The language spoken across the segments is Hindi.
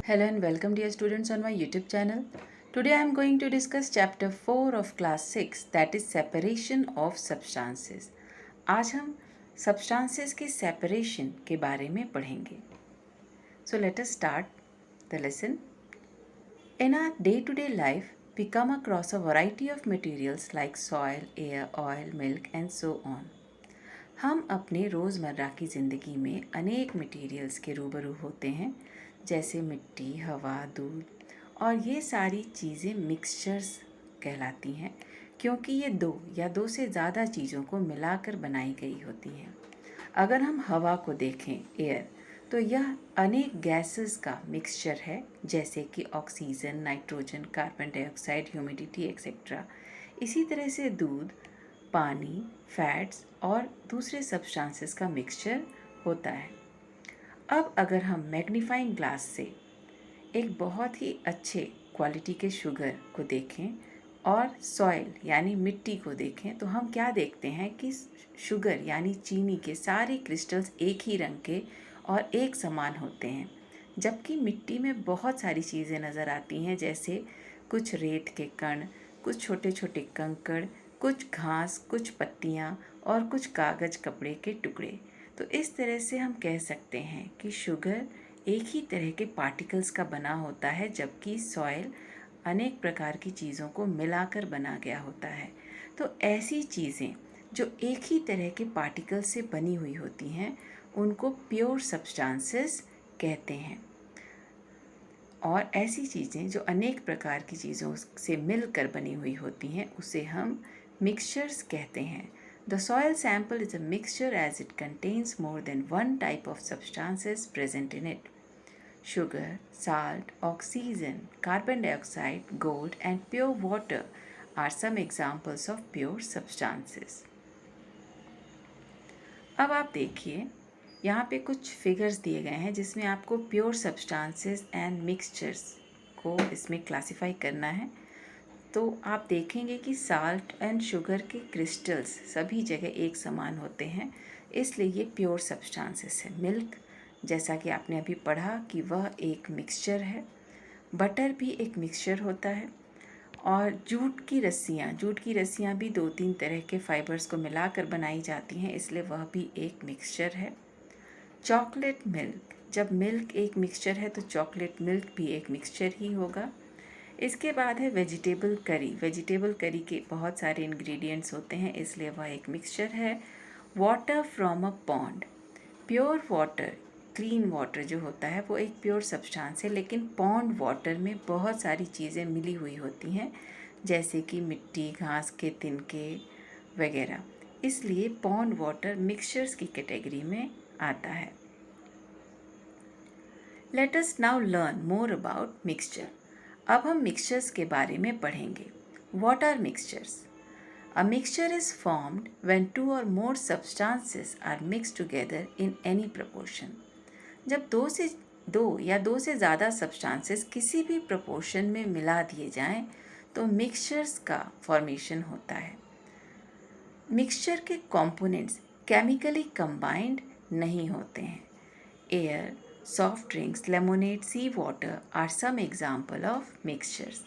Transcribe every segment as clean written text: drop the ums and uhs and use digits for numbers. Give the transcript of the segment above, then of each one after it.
Hello and welcome dear students on my YouTube channel. Today I am going to discuss chapter 4 of class 6 that is separation of substances. आज हम substances के separation के बारे में पढ़ेंगे. So let us start the lesson. In our day-to-day life, we come across a variety of materials like soil, air, oil, milk and so on. हम अपने रोज़मर्रा की ज़िंदगी में अनेक मटेरियल्स के रूबरू होते हैं जैसे मिट्टी, हवा, दूध और ये सारी चीज़ें मिक्सचर्स कहलाती हैं क्योंकि ये दो या दो से ज़्यादा चीज़ों को मिलाकर बनाई गई होती हैं। अगर हम हवा को देखें, एयर, तो यह अनेक गैसेस का मिक्सचर है जैसे कि oxygen, nitrogen, carbon dioxide, humidity etcetera. इसी तरह से दूध, पानी, फैट्स और दूसरे सब्सटेंसेस का मिक्सचर होता है। अब अगर हम मैग्नीफाइंग ग्लास से एक बहुत ही अच्छे क्वालिटी के शुगर को देखें और सॉइल यानी मिट्टी को देखें तो हम क्या देखते हैं कि शुगर यानी चीनी के सारे क्रिस्टल्स एक ही रंग के और एक समान होते हैं, जबकि मिट्टी में बहुत सारी चीज़ें नज़र आती हैं जैसे कुछ रेत के कण, कुछ छोटे छोटे कंकड़, कुछ घास, कुछ पत्तियाँ और कुछ कागज़ कपड़े के टुकड़े। तो इस तरह से हम कह सकते हैं कि शुगर एक ही तरह के पार्टिकल्स का बना होता है जबकि सॉइल अनेक प्रकार की चीज़ों को मिलाकर बना गया होता है। तो ऐसी चीज़ें जो एक ही तरह के पार्टिकल्स से बनी हुई होती हैं उनको प्योर सब्सटेंसेस कहते हैं, और ऐसी चीज़ें जो अनेक प्रकार की चीज़ों से मिलकर बनी हुई होती हैं उसे हम मिक्सचर्स कहते हैं. The soil sample is a mixture as it contains more than one type of substances present in it. Sugar, salt, oxygen, carbon dioxide, gold and pure water are some examples of pure substances. अब आप देखिए, यहाँ पे कुछ फिगर्स दिए गए हैं जिसमें आपको प्योर सब्सटेंसेस एंड मिक्सचर्स को इसमें क्लासिफाई करना है. तो आप देखेंगे कि साल्ट एंड शुगर के क्रिस्टल्स सभी जगह एक समान होते हैं, इसलिए ये प्योर सब्सटेंसेस है. मिल्क, जैसा कि आपने अभी पढ़ा कि वह एक मिक्सचर है. बटर भी एक मिक्सचर होता है. और जूट की रस्सियाँ भी 2-3 तरह के फाइबर्स को मिलाकर बनाई जाती हैं, इसलिए वह भी एक मिक्सचर है. चॉकलेट मिल्क, जब मिल्क एक मिक्सचर है तो चॉकलेट मिल्क भी एक मिक्सचर ही होगा. इसके बाद है वेजिटेबल करी के बहुत सारे इंग्रेडिएंट्स होते हैं, इसलिए वह एक मिक्सचर है. Water from a pond, pure water, clean water जो होता है वो एक प्योर सब्सटेंस है, लेकिन पॉन्ड वाटर में बहुत सारी चीज़ें मिली हुई होती हैं जैसे कि मिट्टी, घास के तिनके वगैरह, इसलिए पॉन्ड वाटर मिक्सचर्स की कैटेगरी में आता है. Let us now learn more about mixture. अब हम मिक्सचर्स के बारे में पढ़ेंगे. What are mixtures? A mixture is formed when 2 or more substances are mixed together in any proportion. जब दो या दो से ज़्यादा सब्सटेंसेस किसी भी प्रपोर्शन में मिला दिए जाएं तो मिक्सचर्स का फॉर्मेशन होता है. मिक्सचर के कंपोनेंट्स केमिकली कंबाइंड नहीं होते हैं. Air, soft drinks, lemonade, sea water are some example of mixtures.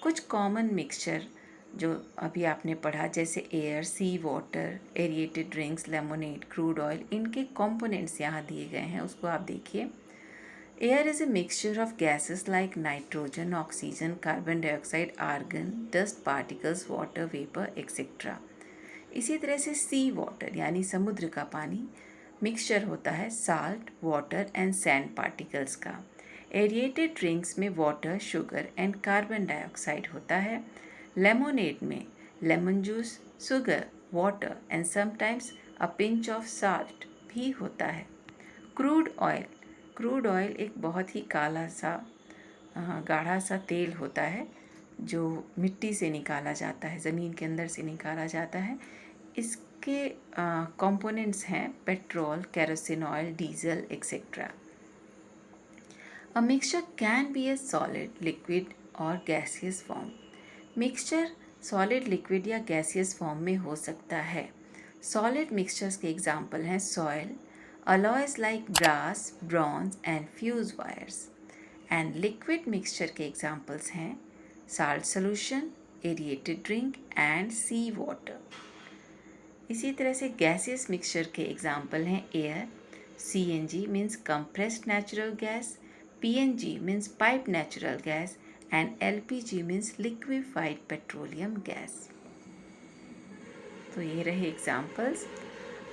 कुछ कॉमन मिक्सचर जो अभी आपने पढ़ा जैसे air, sea water, aerated drinks, lemonade, crude oil, इनके कंपोनेंट्स यहाँ दिए गए हैं, उसको आप देखिए. Air is a mixture of gases like nitrogen, oxygen, carbon dioxide, argon, dust particles, water vapour etcetera. इसी तरह से सी वाटर यानी समुद्र का पानी मिक्सचर होता है salt, water and sand particles का. एरिएटेड ड्रिंक्स में water, sugar and carbon dioxide होता है. लेमोनेड में lemon juice, sugar, water and sometimes a pinch of salt भी होता है. क्रूड ऑयल एक बहुत ही काला सा गाढ़ा सा तेल होता है जो मिट्टी से निकाला जाता है, ज़मीन के अंदर से निकाला जाता है. इसके कंपोनेंट्स हैं petrol, kerosene oil, diesel etcetera. A mixture can be a solid, liquid और gaseous form. Mixture solid, liquid या गैसियस फॉर्म में हो सकता है. सॉलिड मिक्सचर्स के एग्जाम्पल हैं soil, alloys like brass, bronze and fuse wires. And liquid mixture के एग्जाम्पल्स हैं salt solution, aerated drink and sea water. इसी तरह से गैसेस मिक्सचर के एग्जाम्पल हैं air, CNG means compressed natural gas, PNG means pipe natural gas and LPG means liquefied petroleum gas. तो ये रहे एग्जाम्पल्स।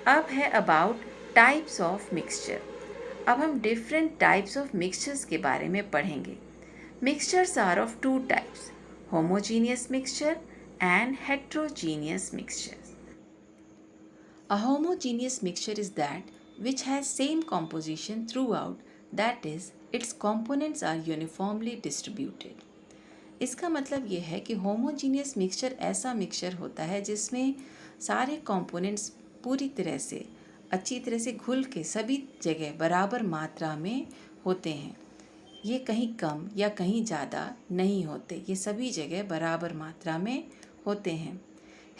अब है अबाउट टाइप्स ऑफ मिक्सचर। अब हम डिफरेंट टाइप्स ऑफ मिक्सचर्स के बारे में पढ़ेंगे। Mixtures are of two types, homogeneous mixture and heterogeneous mixture. A homogeneous mixture is that which has same composition throughout, that is, its components are uniformly distributed. इसका मतलब ये है कि होमोजीनियस मिक्सचर ऐसा मिक्सचर होता है जिसमें सारे कंपोनेंट्स पूरी तरह से अच्छी तरह से घुल के सभी जगह बराबर मात्रा में होते हैं। ये कहीं कम या कहीं ज़्यादा नहीं होते, ये सभी जगह बराबर मात्रा में होते हैं।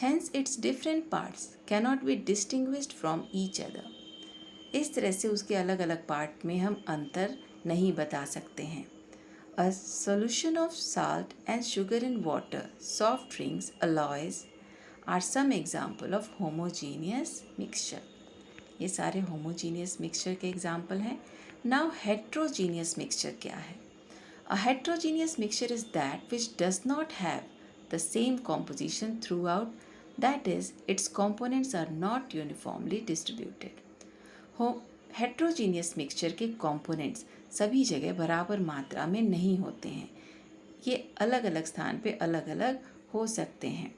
Hence its different parts cannot be distinguished from each other. इस तरह से उसके अलग अलग पार्ट में हम अंतर नहीं बता सकते हैं। A solution of salt and sugar in water, soft drinks, alloys are some example of homogeneous mixture. ये सारे homogeneous mixture के example हैं। Now heterogeneous mixture क्या है? A heterogeneous mixture is that which does not have the same composition throughout, that is, its components are not uniformly distributed. Heterogeneous mixture के कंपोनेंट्स सभी जगह बराबर मात्रा में नहीं होते हैं, ये अलग अलग स्थान पे अलग अलग हो सकते हैं।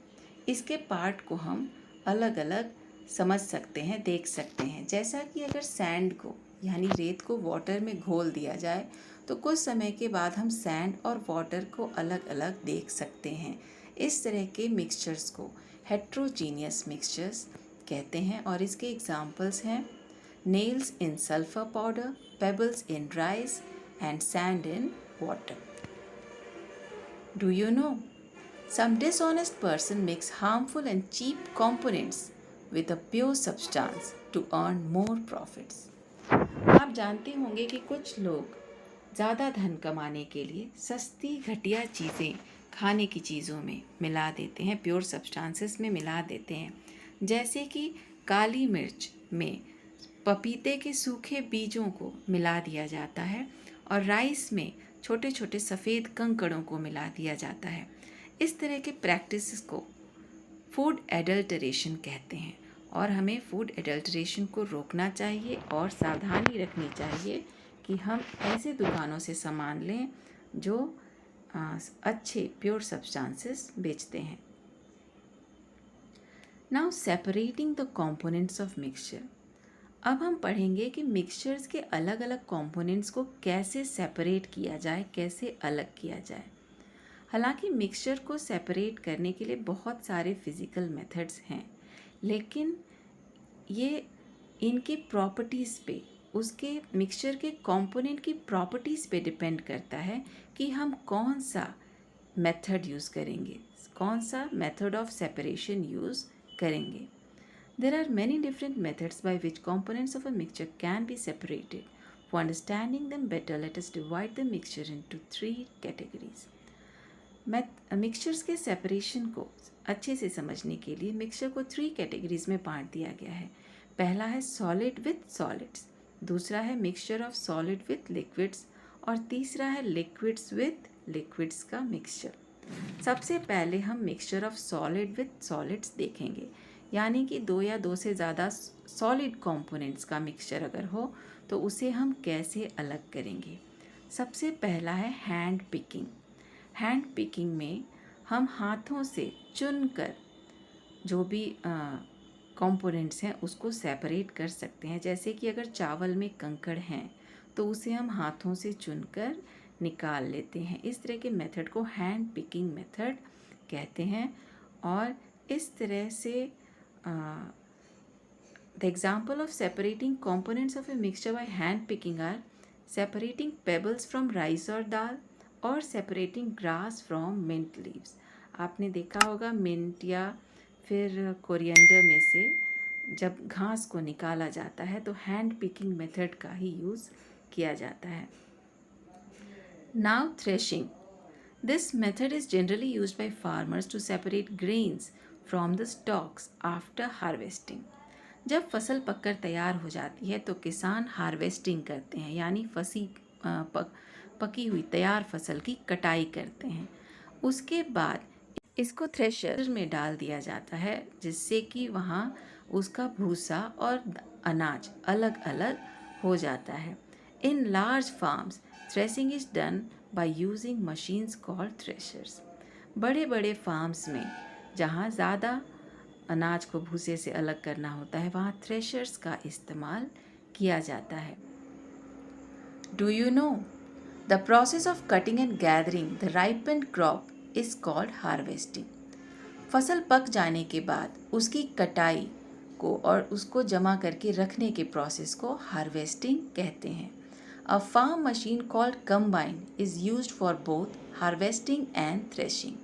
इसके पार्ट को हम अलग अलग समझ सकते हैं, देख सकते हैं। जैसा कि अगर सैंड को यानी रेत को वाटर में घोल दिया जाए तो कुछ समय के बाद हम सैंड और वाटर को अलग अलग देख सकते हैं। इस तरह के मिक्सचर्स को हेट्रोजीनियस मिक्सचर्स कहते हैं और इसके एग्जाम्पल्स हैं nails in sulphur powder, pebbles in rice and sand in water. Do you know some dishonest person makes harmful and cheap components with a pure substance to earn more profits. आप जानते होंगे कि कुछ लोग ज़्यादा धन कमाने के लिए सस्ती घटिया चीज़ें खाने की चीज़ों में मिला देते हैं, प्योर सब्सटेंसेस में मिला देते हैं। जैसे कि काली मिर्च में पपीते के सूखे बीजों को मिला दिया जाता है और राइस में छोटे छोटे सफ़ेद कंकड़ों को मिला दिया जाता है। इस तरह के प्रैक्टिसेस को फूड एडल्टरेशन कहते हैं और हमें फूड एडल्टरेशन को रोकना चाहिए और सावधानी रखनी चाहिए कि हम ऐसे दुकानों से सामान लें जो अच्छे प्योर सब्सटेंसेस बेचते हैं। Now separating the components of mixture. अब हम पढ़ेंगे कि मिक्सचर्स के अलग अलग कंपोनेंट्स को कैसे सेपरेट किया जाए, कैसे अलग किया जाए। हालांकि मिक्सचर को सेपरेट करने के लिए बहुत सारे फिज़िकल मेथड्स हैं, लेकिन ये इनकी प्रॉपर्टीज़ पे, उसके मिक्सचर के कंपोनेंट की प्रॉपर्टीज़ पे डिपेंड करता है कि हम कौन सा मेथड यूज़ करेंगे, कौन सा मेथड ऑफ सेपरेशन यूज़ करेंगे। There are many different methods by which components of a mixture can be separated. For understanding them better, let us divide the mixture into 3 categories. Mixtures के सेपरेशन को अच्छे से समझने के लिए मिक्सचर को 3 कैटेगरीज में बांट दिया गया है। पहला है सॉलिड विथ सॉलिड्स, दूसरा है mixture of solid with liquids और तीसरा है लिक्विड्स विथ लिक्विड्स का मिक्सचर। सबसे पहले हम mixture of solid with solids देखेंगे, यानी कि 2 या 2 से ज़्यादा सॉलिड कंपोनेंट्स का मिक्सचर अगर हो तो उसे हम कैसे अलग करेंगे। सबसे पहला है हैंड पिकिंग। हैंड पिकिंग में हम हाथों से चुनकर जो भी कंपोनेंट्स हैं उसको सेपरेट कर सकते हैं। जैसे कि अगर चावल में कंकड़ हैं तो उसे हम हाथों से चुनकर निकाल लेते हैं। इस तरह के मेथड को हैंड पिकिंग मेथड कहते हैं। और इस तरह से the example of separating components of a mixture by hand picking are separating pebbles from rice or dal और separating grass from mint leaves। आपने देखा होगा मिंट या फिर कोरिएंडर में से जब घास को निकाला जाता है तो हैंड पिकिंग मेथड का ही यूज़ किया जाता है। Now threshing. This method is generally used by farmers to separate grains from the stalks after harvesting. जब फसल पककर तैयार हो जाती है तो किसान हार्वेस्टिंग करते हैं, यानी पकी हुई तैयार फसल की कटाई करते हैं। उसके बाद इसको थ्रेशर में डाल दिया जाता है, जिससे कि वहाँ उसका भूसा और अनाज अलग अलग हो जाता है। In large farms threshing is done by using machines called threshers. बड़े बड़े फार्म्स में जहाँ ज़्यादा अनाज को भूसे से अलग करना होता है, वहाँ थ्रेशर्स का इस्तेमाल किया जाता है। Do you know the process of cutting and gathering the ripened crop is called harvesting. फसल पक जाने के बाद उसकी कटाई को और उसको जमा करके रखने के प्रोसेस को हार्वेस्टिंग कहते हैं। A farm machine called combine is used for both harvesting and threshing.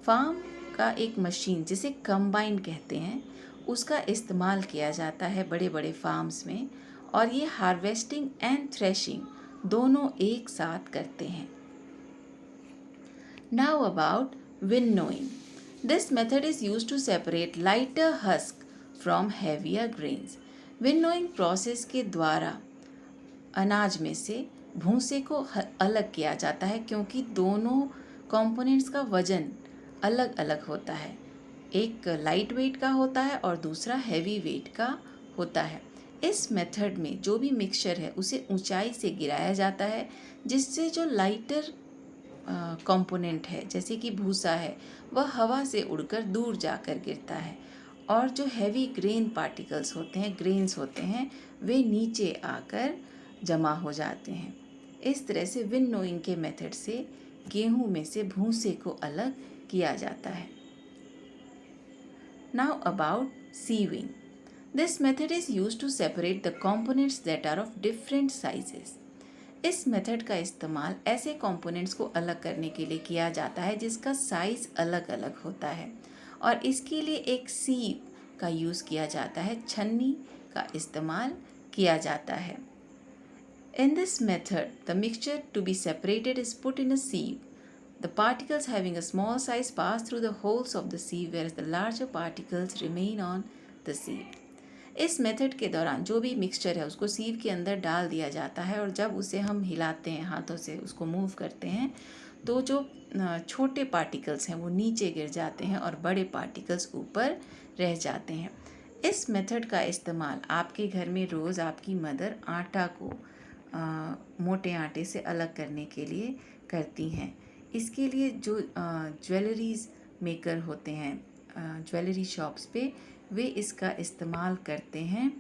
Farm का एक मशीन जिसे कंबाइन कहते हैं, उसका इस्तेमाल किया जाता है बड़े बड़े फार्म्स में, और ये हार्वेस्टिंग एंड थ्रेशिंग दोनों एक साथ करते हैं। Now about winnowing. This method is used to separate lighter husk from heavier grains. Winnowing process के द्वारा अनाज में से भूसे को अलग किया जाता है, क्योंकि दोनों कंपोनेंट्स का वजन अलग अलग होता है। एक लाइट वेट का होता है और दूसरा हैवी वेट का होता है। इस मेथड में जो भी मिक्सचर है उसे ऊंचाई से गिराया जाता है, जिससे जो लाइटर कंपोनेंट है जैसे कि भूसा है वह हवा से उड़कर दूर जाकर गिरता है, और जो हैवी ग्रेन पार्टिकल्स होते हैं, ग्रेन्स होते हैं, वे नीचे आकर जमा हो जाते हैं। इस तरह से विनोइंग के मेथड से गेहूं में से भूसे को अलग किया जाता है। Now about sieving. This method is used to separate the components that are of different sizes. इस मेथड का इस्तेमाल ऐसे कंपोनेंट्स को अलग करने के लिए किया जाता है जिसका साइज़ अलग अलग होता है, और इसके लिए एक सीव का यूज़ किया जाता है, छन्नी का इस्तेमाल किया जाता है। In this method the mixture to be separated is put in a sieve. The particles having a small size pass through the holes of the sieve, where the larger particles remain on the sieve. इस मेथड के दौरान जो भी मिक्सचर है उसको सीव के अंदर डाल दिया जाता है, और जब उसे हम हिलाते हैं, हाथों से उसको मूव करते हैं, तो जो छोटे पार्टिकल्स हैं वो नीचे गिर जाते हैं और बड़े पार्टिकल्स ऊपर रह जाते हैं। इस मेथड का इस्तेमाल आपके घर में रोज़ आपकी मदर आटा को मोटे आटे से अलग करने के लिए करती हैं। इसके लिए जो ज्वेलरीज मेकर होते हैं ज्वेलरी शॉप्स पे, वे इसका इस्तेमाल करते हैं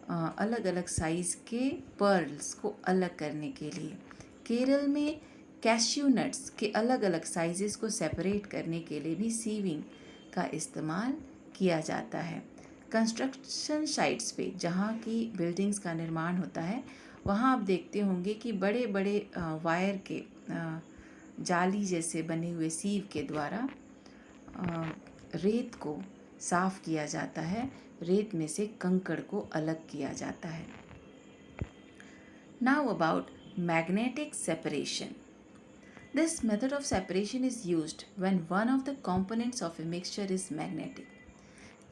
अलग अलग साइज़ के पर्ल्स को अलग करने के लिए। केरल में कैश्यू नट्स के अलग अलग साइजेस को सेपरेट करने के लिए भी सीविंग का इस्तेमाल किया जाता है। कंस्ट्रक्शन साइट्स पे जहाँ की बिल्डिंग्स का निर्माण होता है, वहाँ आप देखते होंगे कि बड़े बड़े वायर के जाली जैसे बने हुए सीव के द्वारा रेत को साफ़ किया जाता है, रेत में से कंकड़ को अलग किया जाता है। Now about magnetic separation. This method of separation is used when one of the components of a mixture is magnetic.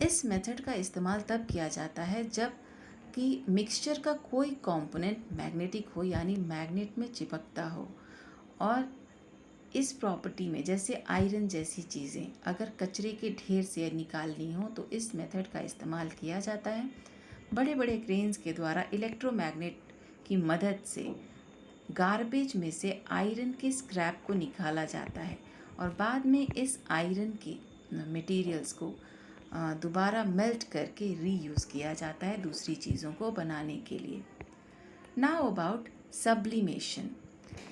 इस मेथड का इस्तेमाल तब किया जाता है जब कि मिक्सचर का कोई कंपोनेंट मैग्नेटिक हो, यानी मैग्नेट में चिपकता हो, और इस प्रॉपर्टी में जैसे आयरन जैसी चीज़ें अगर कचरे के ढेर से निकालनी हो तो इस मेथड का इस्तेमाल किया जाता है। बड़े बड़े क्रेन्स के द्वारा इलेक्ट्रोमैग्नेट की मदद से गार्बेज में से आयरन के स्क्रैप को निकाला जाता है, और बाद में इस आयरन के मटेरियल्स को दोबारा मेल्ट करके रीयूज़ किया जाता है दूसरी चीज़ों को बनाने के लिए। Now about sublimation.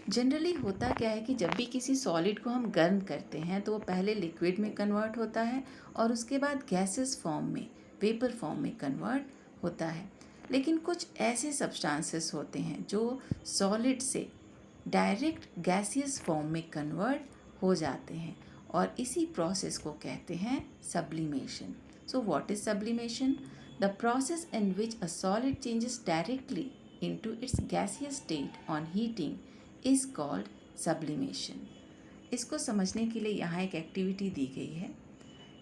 जनरली होता क्या है कि जब भी किसी सॉलिड को हम गर्म करते हैं तो वो पहले लिक्विड में कन्वर्ट होता है और उसके बाद गैसेस फॉर्म में, वेपर फॉर्म में कन्वर्ट होता है। लेकिन कुछ ऐसे सब्सटेंसेस होते हैं जो सॉलिड से डायरेक्ट गैसियस फॉर्म में कन्वर्ट हो जाते हैं, और इसी प्रोसेस को कहते हैं sublimation. So what is sublimation? The process in which a solid changes directly into its gaseous state on heating is called sublimation. इसको समझने के लिए यहाँ एक एक्टिविटी दी गई है.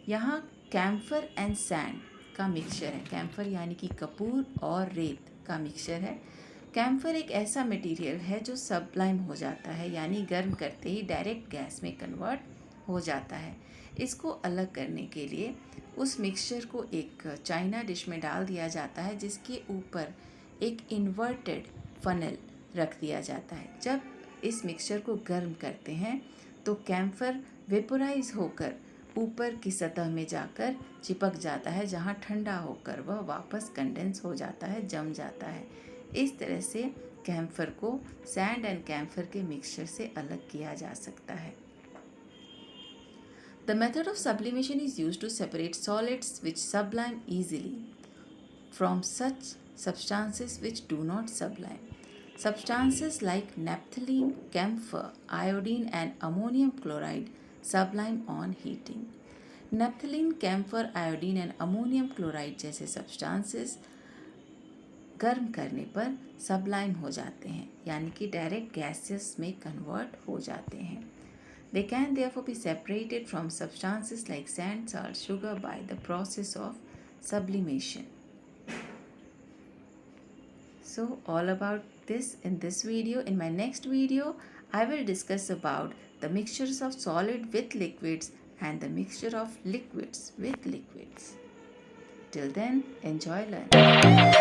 यहाँ कैम्फर एंड सैंड का मिक्सचर है. कैम्फर यानी कि कपूर और रेत का मिक्सचर है. कैम्फर एक ऐसा मटेरियल है जो सबलाइम हो जाता है, यानी गर्म करते ही डायरेक्ट गैस में कन्वर्ट हो जाता है. इसको अलग करने के लिए उस मिक्सचर को एक चाइना डिश में डाल दिया जाता है, जिसके ऊपर एक इन्वर्टेड फनल रख दिया जाता है. जब इस मिक्सचर को गर्म करते हैं तो कैम्फर वेपोराइज होकर ऊपर की सतह में जाकर चिपक जाता है, जहाँ ठंडा होकर वह वापस कंडेंस हो जाता है, जम जाता है. इस तरह से कैम्फर को सैंड एंड कैम्फर के मिक्सचर से अलग किया जा सकता है. The method of sublimation is used to separate solids which sublime easily from such substances which do not sublime. Substances like naphthalene, camphor, iodine and ammonium chloride sublime on heating. Naphthalene, camphor, iodine and ammonium chloride जैसे substances गर्म करने पर सबलाइम हो जाते हैं, यानी कि डायरेक्ट गैसेस में कन्वर्ट हो जाते हैं. They can therefore be separated from substances like sand, salt, sugar by the process of sublimation. So all about this in this video. In my next video, I will discuss about the mixtures of solid with liquids and the mixture of liquids with liquids. Till then, enjoy learning.